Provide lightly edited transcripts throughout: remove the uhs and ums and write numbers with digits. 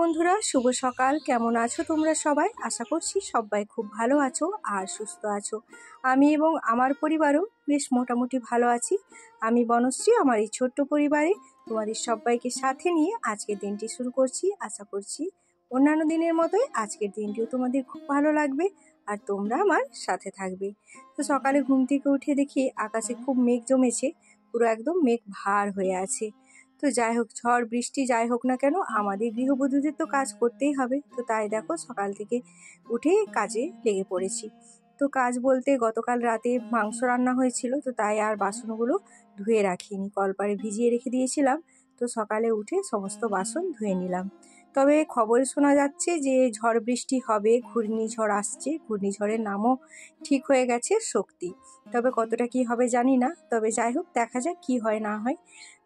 বন্ধুরা, শুভ সকাল। কেমন আছো তোমরা সবাই? আশা করছি সবাই খুব ভালো আছো আর সুস্থ আছো। আমি এবং আমার পরিবারও বেশ মোটামুটি ভালো আছি। আমি বনশ্রী, আমার এই ছোট্ট পরিবারে তোমাদের সবাইকে সাথে নিয়ে আজকের দিনটি শুরু করছি। আশা করছি অন্যান্য দিনের মতোই আজকের দিনটিও তোমাদের খুব ভালো লাগবে আর তোমরা আমার সাথে থাকবে। তো সকালে ঘুম থেকে উঠে দেখি আকাশে খুব মেঘ জমেছে, পুরো একদম মেঘ ভার হয়ে আছে। তো যাই হোক, ঝড় বৃষ্টি যাই হোক না কেন, আমাদের গৃহবধূদের তো কাজ করতেই হবে। তো তাই দেখো সকাল থেকে উঠে কাজে লেগে পড়েছি। তো কাজ বলতে গতকাল রাতে মাংস রান্না হয়েছিল, তো তাই আর বাসনগুলো ধুয়ে রাখিনি, কলপারে ভিজিয়ে রেখে দিয়েছিলাম। তো সকালে উঠে সমস্ত বাসন ধুয়ে নিলাম। তবে খবরে শোনা যাচ্ছে যে ঝড় বৃষ্টি হবে, ঘূর্ণিঝড় আসছে, ঘূর্ণিঝড়ের নামও ঠিক হয়ে গেছে শক্তি। তবে কতটা কি হবে জানি না, তবে যাই হোক দেখা যাক কি হয় না হয়।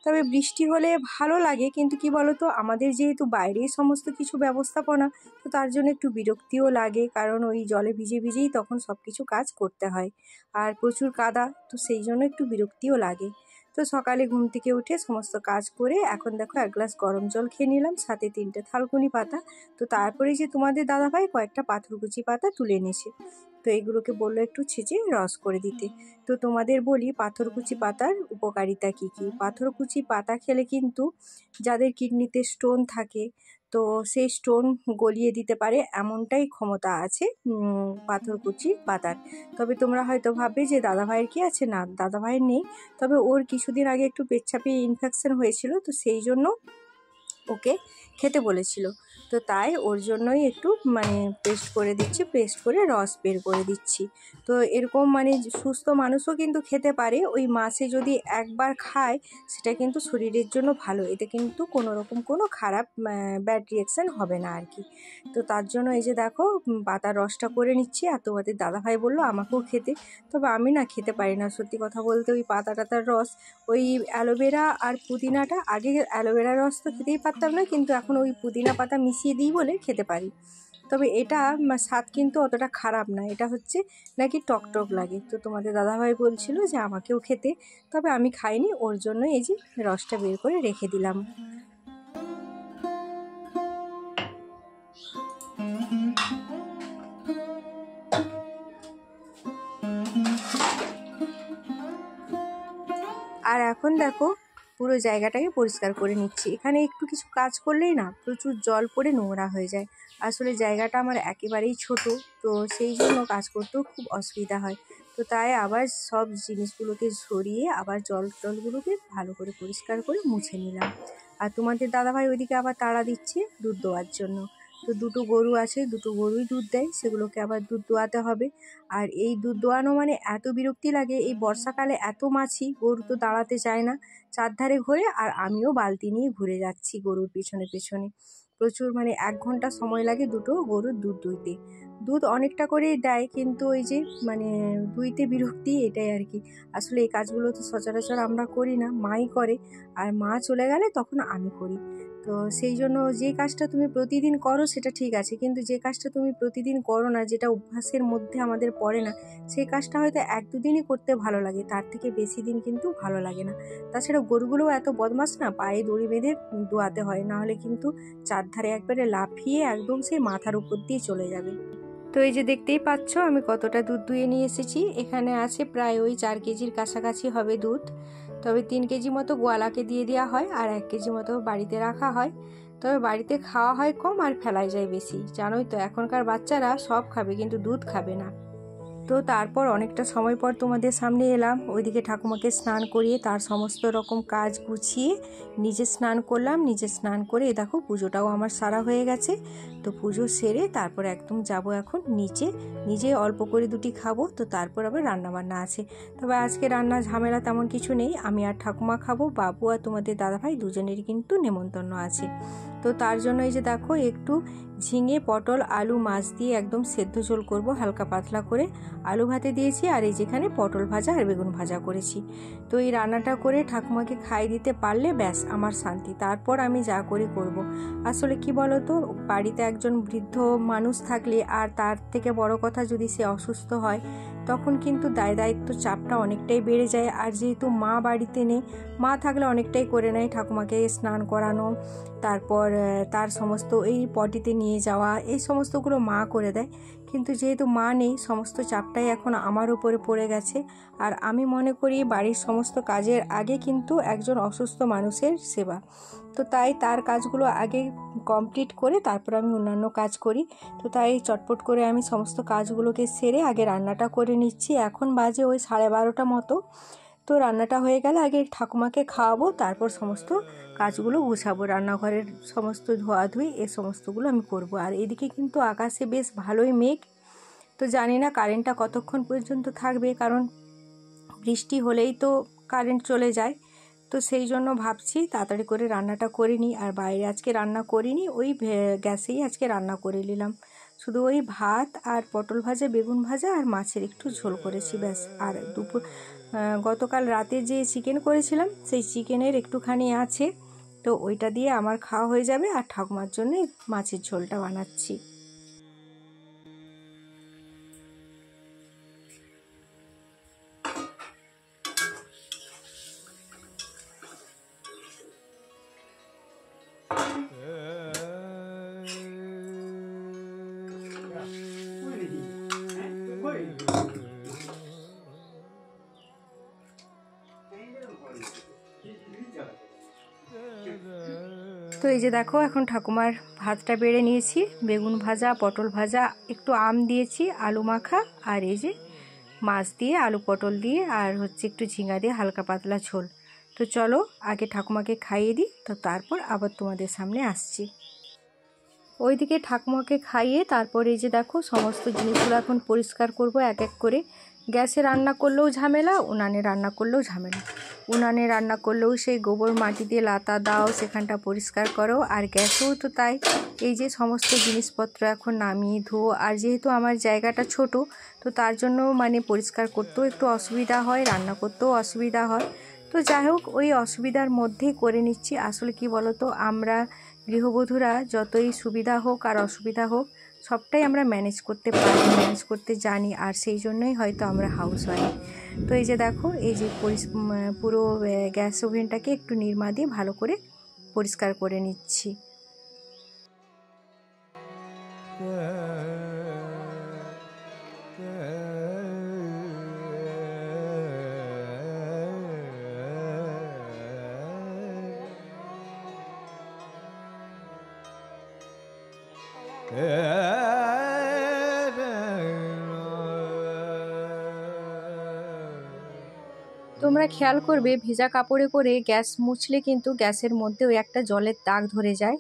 তবে বৃষ্টি হলে ভালো লাগে, কিন্তু কি বলতো, আমাদের যেহেতু বাইরেই সমস্ত কিছু ব্যবস্থাপনা, তো তার জন্য একটু বিরক্তিও লাগে, কারণ ওই জলে ভিজে ভিজেই তখন সব কিছু কাজ করতে হয় আর প্রচুর কাদা, তো সেই জন্য একটু বিরক্তিও লাগে। তো সকালে ঘুম থেকে উঠে সমস্ত কাজ করে এখন দেখো এক গ্লাস গরম জল খেয়ে নিলাম, সাথে 3টে থালকুনি পাতা। তো তারপরে যে তোমাদের দাদাভাই কয়েকটা পাথরকুচি পাতা তুলে এনেছে, তো এইগুলোকে বললো একটু ছেঁচে রস করে দিতে। তো তোমাদের বলি পাথরকুচি পাতার উপকারিতা কি কি। পাথরকুচি পাতা খেলে কিন্তু যাদের কিডনিতে স্টোন থাকে, তো সেই স্টোন গলিয়ে দিতে পারে, এমনটাই ক্ষমতা আছে পাথরকুচি পাতার। তবে তোমরা হয়তো ভাববে যে দাদাভাইয়ের কি আছে, না দাদাভাইয়ের নেই, তবে ওর কিছুদিন আগে একটু পেচ্ছাপে ইনফেকশন হয়েছিল, তো সেই জন্য ওকে খেতে বলেছিল। তো তাই ওর জন্যই একটু পেস্ট করে দিচ্ছি, পেস্ট করে রস বের করে দিচ্ছি। তো এরকম সুস্থ মানুষও কিন্তু খেতে পারে, ওই মাসে যদি একবার খায় সেটা কিন্তু শরীরের জন্য ভালো, এতে কিন্তু কোনো রকম কোনো খারাপ ব্যাড রিয়াকশান হবে না আর কি। তো তার জন্য এই যে দেখো পাতার রসটা করে নিচ্ছি। আর তোমাদের দাদাভাই বললো আমাকেও খেতে, তবে আমি না খেতে পারি না সত্যি কথা বলতে ওই পাতা টাতার রস। ওই অ্যালোভেরা আর পুদিনাটা, আগে অ্যালোভেরার রস তো খেতেই পারতাম না, কিন্তু এখন ওই পুদিনা পাতা মিশিয়ে দিই বলে খেতে পারি। তবে এটা স্বাদ কিন্তু অতটা খারাপ না, এটা হচ্ছে নাকি টক টক লাগে। তো তোমাদের দাদাভাই বলছিল যে আমাকেও খেতে, তবে আমি খাইনি, ওর জন্য এই যে রসটা বের করে রেখে দিলাম। আর এখন দেখো পুরো জায়গাটাকে পরিষ্কার করে নিচ্ছি। এখানে একটু কিছু কাজ করলেই না প্রচুর জল পড়ে নোংরা হয়ে যায়। আসলে জায়গাটা আমার একেবারেই ছোট, তো সেই জন্য কাজ করতেও খুব অসুবিধা হয়। তো তাই আবার সব জিনিসগুলোকে সরিয়ে আবার জলগুলোকে ভালো করে পরিষ্কার করে মুছে নিলাম। আর তোমাদের দাদাভাই ওইদিকে আবার তাড়া দিচ্ছে দুধ দোয়ার জন্য। তো দুটো গরু আছে, দুটো গরুই দুধ দেয়, সেগুলোকে আবার দুধ দোয়াতে হবে। আর এই দুধ দোয়ানো এত বিরক্তি লাগে, এই বর্ষাকালে এত মাছি, গরু তো দাঁড়াতে চায় না, চারধারে ঘোরে, আর আমিও বালতি নিয়ে ঘুরে যাচ্ছি গরুর পেছনে পেছনে। প্রচুর 1 ঘন্টা সময় লাগে দুটো গরুর দুধ দুইতে। দুধ অনেকটা করেই দেয়, কিন্তু ওই যে দুইতে বিরক্তি, এটাই আর কি। আসলে এই কাজগুলো তো সচরাচর আমরা করি না, মাই করে, আর মা চলে গেলে তখন আমি করি। তো সেই জন্য যে কাজটা তুমি প্রতিদিন করো সেটা ঠিক আছে, কিন্তু যে কাজটা তুমি প্রতিদিন করো না, যেটা অভ্যাসের মধ্যে আমাদের পড়ে না, সেই কাজটা হয়তো 1-2 দিনই করতে ভালো লাগে, তার থেকে বেশি দিন কিন্তু ভালো লাগে না। তাছাড়া গরুগুলোও এত বদমাশ না, পায়ে দড়ি বেঁধে দোয়াতে হয়, নাহলে কিন্তু চারধারে একবারে লাফিয়ে একদম সেই মাথার উপর দিয়ে চলে যাবে। তো এই যে দেখতেই পাচ্ছ আমি কতটা দুধ দুয়ে নিয়ে এসেছি। এখানে আছে প্রায় ওই 4 কেজির কাছাকাছি হবে দুধ। তবে 3 কেজি মতো গোয়ালাকে দিয়ে দেওয়া হয়, আর 1 কেজি মতো বাড়িতে রাখা হয়। তবে বাড়িতে খাওয়া হয় কম আর ফেলাই যায় বেশি, জানোই তো এখনকার বাচ্চারা সব খাবে কিন্তু দুধ খাবে না। তো তারপর অনেকটা সময় পর তোমাদের সামনে এলাম। ওইদিকে ঠাকুমাকে স্নান করিয়ে তার সমস্ত রকম কাজ গুছিয়ে নিজে স্নান করলাম। নিজে স্নান করে দেখো পুজোটাও আমার সারা হয়ে গেছে। তো পুজো সেরে তারপর একদম যাব এখন নিচে, নিজে অল্প করে দুটি খাবো, তো তারপর আবার রান্নাবান্না আছে। তবে আজকে রান্না ঝামেলা তেমন কিছু নেই, আমি আর ঠাকুমা খাবো, বাবু আর তোমাদের দাদাভাই দুজনেরই কিন্তু নেমন্তন্ন আছে। তো তার জন্য এই যে দেখো একটু ঝিঙে, পটল, আলু, মাছ দিয়ে একদম সেদ্ধ ঝোল করব হালকা পাতলা করে। আলু ভাতে দিয়েছি, আর এই যেখানে পটল ভাজা আর বেগুন ভাজা করেছি। তো এই রান্নাটা করে ঠাকুমাকে খাইয়ে দিতে পারলে ব্যাস আমার শান্তি। তারপর আমি যা করি করব। আসলে কি বলো তো, বাড়িতে একজন বৃদ্ধ মানুষ থাকলে, আর তার থেকে বড় কথা যদি সে অসুস্থ হয়, তখন কিন্তু দায়িত্ব চাপটা অনেকটাই বেড়ে যায়। আর যেহেতু মা বাড়িতে নেই, মা থাকলে অনেকটাই করে নেয়, ঠাকুমাকে স্নান করানো, তারপর তার সমস্ত এই পটিতে নিয়ে যাওয়া, এই সমস্তগুলো মা করে দেয়। কিন্তু যেহেতু মা নেই, সমস্ত চাপটাই এখন আমার উপরে পড়ে গেছে। আর আমি মনে করি বাড়ির সমস্ত কাজের আগে কিন্তু একজন অসুস্থ মানুষের সেবা। তো তাই তার কাজগুলো আগে কমপ্লিট করে তারপর আমি অন্যান্য কাজ করি। তো তাই চটপট করে আমি সমস্ত কাজগুলোকে সেরে আগে রান্নাটা করে নিচ্ছি। এখন বাজে ওই 12:30 মতো। তো রান্নাটা হয়ে গেলে আগে ঠাকুমাকে খাওয়াবো, তারপর সমস্ত কাজগুলো গুছাবো, রান্নাঘরের সমস্ত ধোয়াধুয়ি এ সমস্তগুলো আমি করব। আর এদিকে কিন্তু আকাশে বেশ ভালোই মেঘ। তো জানি না কারেন্টটা কতক্ষণ পর্যন্ত থাকবে, কারণ বৃষ্টি হলেই তো কারেন্ট চলে যায়। তো সেই জন্য ভাবছি তাড়াতাড়ি করে রান্নাটা করে নিই। আর বাইরে আজকে রান্না করিনি, ওই গ্যাসেই আজকে রান্না করে নিলাম। শুধু ওই ভাত আর পটল ভাজা, বেগুন ভাজা আর মাছের একটু ঝোল করেছি ব্যাস। আর গতকাল রাতে যে চিকেন করেছিলাম, সেই চিকেনের একটুখানি আছে, তো ওইটা দিয়ে আমার খাওয়া হয়ে যাবে। আর ঠাকুমার জন্য মাছের ঝোলটা বানাচ্ছি। তো এই যে দেখো, এখন ঠাকুমার ভাতটা বেড়ে নিয়েছি, বেগুন ভাজা, পটল ভাজা, একটু আম দিয়েছি, আলু মাখা, আর এই যে মাছ দিয়ে, আলু পটল দিয়ে, আর হচ্ছে একটু ঝিঙা দিয়ে হালকা পাতলা ঝোল। তো চলো আগে ঠাকুমাকে খাইয়ে দিই, তো তারপর আবার তোমাদের সামনে আসছি। ওইদিকে ঠাকুমাকে খাইয়ে তারপর এই যে দেখো সমস্ত জিনিসগুলো এখন পরিষ্কার করব এক এক করে। গ্যাসে রান্না করলেও ঝামেলা, উনানে রান্না করলেও ঝামেলা। উনানে রান্না করলেও সেই গোবর মাটি দিয়ে লাতা দাও, সেখানটা পরিষ্কার করো, আর গ্যাসেও তো তাই। এই যে সমস্ত জিনিসপত্র এখন নামিয়ে ধোও, আর যেহেতু আমার জায়গাটা ছোট, তো তার জন্য মানে পরিষ্কার করতেও একটু অসুবিধা হয়, রান্না করতেও অসুবিধা হয়। তো যাই হোক, ওই অসুবিধার মধ্যেই করে নিচ্ছি। আসলে কি বলো তো, আমরা গৃহবধূরা যতই সুবিধা হোক আর অসুবিধা হোক, সবটাই আমরা ম্যানেজ করতে পারি, ম্যানেজ করতে জানি, আর সেই জন্যই হয়তো আমরা হাউসওয়াইফ। তো এই যে দেখো, এই যে পুরো গ্যাস ওভেনটাকে একটু নিরমা দিয়ে ভালো করে পরিষ্কার করে নিচ্ছি। তোমরা খেয়াল করবে, ভেজা কাপড়ে করে গ্যাস মুছলে কিন্তু গ্যাসের মধ্যেও একটা জলের দাগ ধরে যায়।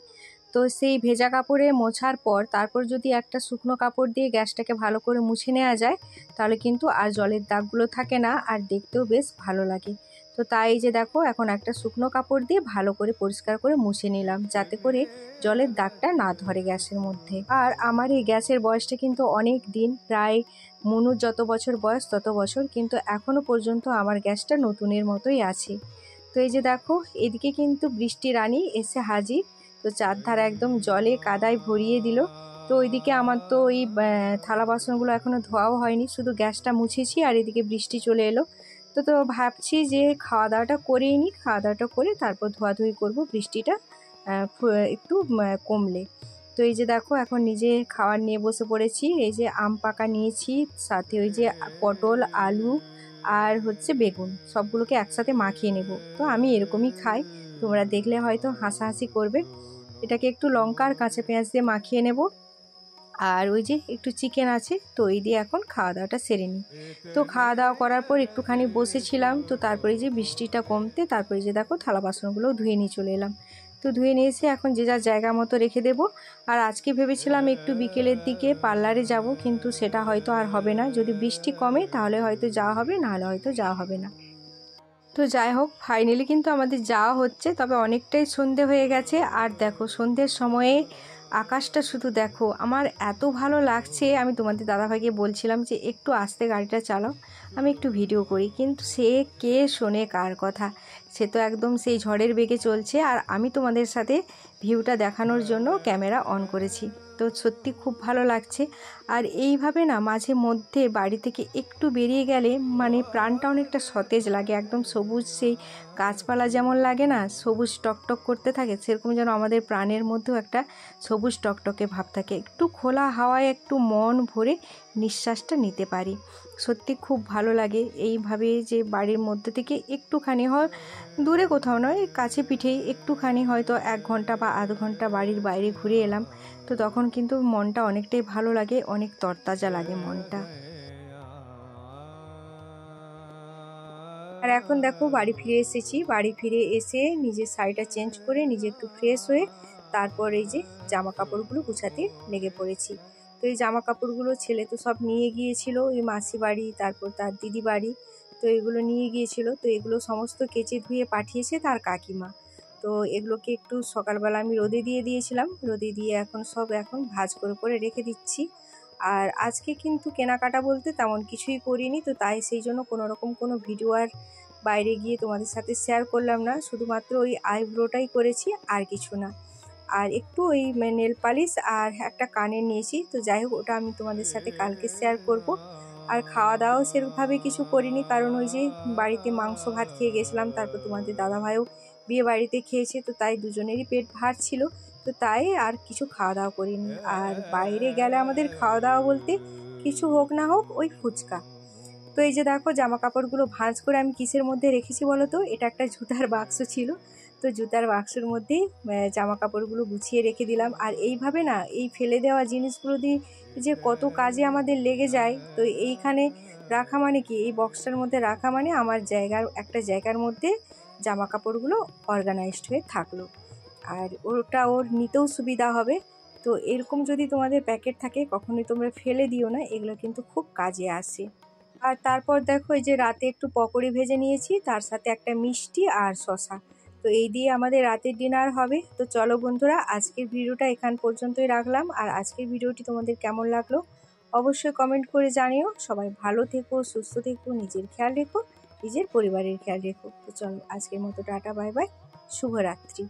তো সেই ভেজা কাপড়ে মোছার পর তারপর যদি একটা শুকনো কাপড় দিয়ে গ্যাসটাকে ভালো করে মুছে নেওয়া যায়, তাহলে কিন্তু আর জলের দাগগুলো থাকে না, আর দেখতেও বেশ ভালো লাগে। তো তাই যে দেখো, এখন একটা শুকনো কাপড় দিয়ে ভালো করে পরিষ্কার করে মুছে নিলাম, যাতে করে জলের দাগটা না ধরে গ্যাসের মধ্যে। আর আমার এই গ্যাসের বয়সটা কিন্তু অনেক দিন, প্রায় মনুর যত বছর বয়স তত বছর, কিন্তু এখনও পর্যন্ত আমার গ্যাসটা নতুনের মতোই আছে। তো এই যে দেখো, এদিকে কিন্তু বৃষ্টি রানী এসে হাজির। তো চারধার একদম জলে কাদায় ভরিয়ে দিল। তো ওইদিকে আমার তো ওই থালা বাসনগুলো এখনও ধোয়াও হয়নি, শুধু গ্যাসটা মুছেছি, আর এদিকে বৃষ্টি চলে এলো। তো ভাবছি যে খাওয়া দাওয়াটা করেই নিই, খাওয়া দাওয়াটা করে তারপর ধোয়াধুয়ি করব, বৃষ্টিটা একটু কমলে। তো এই যে দেখো, এখন নিজে খাবার নিয়ে বসে পড়েছি। এই যে আম পাকা নিয়েছি, সাথে ওই যে পটল, আলু আর হচ্ছে বেগুন, সবগুলোকে একসাথে মাখিয়ে নেব। তো আমি এরকমই খাই, তোমরা দেখলে হয়তো হাসাহাসি করবে। এটাকে একটু লঙ্কা আর কাঁচা পেঁয়াজ দিয়ে মাখিয়ে নেব। আর ওই যে একটু চিকেন আছে, তো এই দিয়ে এখন খাওয়া দাওয়াটা সেরে নিই। তো খাওয়া দাওয়া করার পর একটুখানি বসেছিলাম, তো তারপরে যে বৃষ্টিটা কমতে তারপরে যে দেখো থালা বাসনগুলো ধুয়ে নিয়ে চলে এলাম। তো ধুয়ে নিয়ে এসে এখন যে যার জায়গা মতো রেখে দেবো। আর আজকে ভেবেছিলাম একটু বিকেলের দিকে পার্লারে যাব, কিন্তু সেটা হয়তো আর হবে না। যদি বৃষ্টি কমে তাহলে হয়তো যাওয়া হবে, নাহলে হয়তো যাওয়া হবে না। তো যাই হোক, ফাইনালি কিন্তু আমাদের যাওয়া হচ্ছে, তবে অনেকটাই সন্ধে হয়ে গেছে। আর দেখো, সন্ধ্যের সময়ে আকাশটা শুধু দেখো, আমার এত ভালো লাগছে। আমি তোমাদের দাদাভাইকে বলছিলাম যে একটু আস্তে গাড়িটা চালাও, আমি একটু ভিডিও করি, কিন্তু সে কে শোনে কার কথা। সে তো একদম সেই ঝড়ের বেগে চলছে, আর আমি তোমাদের সাথে ভিউটা দেখানোর জন্য ক্যামেরা অন করেছি। তো সত্যি খুব ভালো লাগছে। আর এইভাবে না মাঝে মধ্যে বাড়ি থেকে একটু বেরিয়ে গেলে মানে প্রাণটা অনেকটা সতেজ লাগে। একদম সবুজ, সেই গাছপালা যেমন লাগে না সবুজ টকটক করতে থাকে, সেরকম যেন আমাদের প্রাণের মধ্যেও একটা সবুজ টকটকে ভাব থাকে। একটু খোলা হাওয়ায় একটু মন ভরে নিঃশ্বাসটা নিতে পারি। সত্যি খুব ভালো লাগে এইভাবে, যে বাড়ির মধ্যে থেকে একটুখানি হয়, দূরে কোথাও নয়, কাছে পিঠেই একটুখানি হয়তো 1 ঘন্টা বা আধ ঘন্টা বাড়ির বাইরে ঘুরে এলাম, তো তখন কিন্তু মনটা অনেকটাই ভালো লাগে, অনেক তরতাজা লাগে মনটা। আর এখন দেখো বাড়ি ফিরে এসেছি। বাড়ি ফিরে এসে নিজের শাড়িটা চেঞ্জ করে নিজে একটু ফ্রেশ হয়ে তারপর এই যে জামা কাপড়গুলো গুছাতে লেগে পড়েছি। তো এই জামা কাপড়গুলো ছেলে তো সব নিয়ে গিয়েছিল ওই মাসি বাড়ি, তারপর তার দিদি বাড়ি। তো এগুলো নিয়ে গিয়েছিল, তো এগুলো সমস্ত কেচে ধুয়ে পাঠিয়েছে তার কাকিমা। তো এগুলোকে একটু সকালবেলা আমি রোদে দিয়ে দিয়েছিলাম, রোদে দিয়ে এখন ভাঁজ করে করে রেখে দিচ্ছি। আর আজকে কিন্তু কেনাকাটা বলতে তেমন কিছুই করিনি, তো তাই সেই জন্য কোনোরকম কোনো ভিডিও আর বাইরে গিয়ে তোমাদের সাথে শেয়ার করলাম না। শুধুমাত্র ওই আইব্রোটাই করেছি, আর কিছু না। আর একটু ওই নেল পালিশ আর একটা কানের নিয়েছি, তো যাই হোক ওটা আমি তোমাদের সাথে কালকে শেয়ার করব। আর খাওয়া দাওয়াও সেরকমভাবে কিছু করিনি, কারণ ওই যে বাড়িতে মাংস ভাত খেয়ে গেছিলাম, তারপর তোমাদের দাদাভাইও বিয়ে বাড়িতে খেয়েছে, তো তাই দুজনেরই পেট ভার ছিল, তো তাই আর কিছু খাওয়া দাওয়া করিনি। আর বাইরে গেলে আমাদের খাওয়া দাওয়া বলতে কিছু হোক না হোক ওই ফুচকা। তো এই যে দেখো জামা কাপড়গুলো ভাঁজ করে আমি কিসের মধ্যে রেখেছি বলো তো, এটা একটা জুতার বাক্স ছিল, তো জুতার বাক্সের মধ্যেই জামা কাপড়গুলো গুছিয়ে রেখে দিলাম। আর এইভাবে না এই ফেলে দেওয়া জিনিসগুলো দিয়ে যে কত কাজে আমাদের লেগে যায়, তো এইখানে রাখা মানে কি, এই বক্সটার মধ্যে রাখা মানে আমার একটা জায়গার মধ্যে জামা কাপড়গুলো অর্গানাইজড হয়ে থাকলো, আর ওটা ওর নিতেও সুবিধা হবে। তো এরকম যদি তোমাদের প্যাকেট থাকে কখনোই তোমরা ফেলে দিও না, এগুলো কিন্তু খুব কাজে আসে। আর তারপর দেখো এই যে রাতে একটু পকোড়ি ভেজে নিয়েছি, তার সাথে একটা মিষ্টি আর শসা। তো এই দিয়ে আমাদের রাতের ডিনার হবে। তো চলো বন্ধুরা, আজকের ভিডিওটা এখান পর্যন্তই রাখলাম। আর আজকের ভিডিওটি তোমাদের কেমন লাগলো অবশ্যই কমেন্ট করে জানিও। সবাই ভালো থেকো, সুস্থ থেকো, নিজের খেয়াল রেখো, নিজের পরিবারের খেয়াল রেখো। তো চলো আজকের মতো টাটা, বাই বাই, শুভরাত্রি।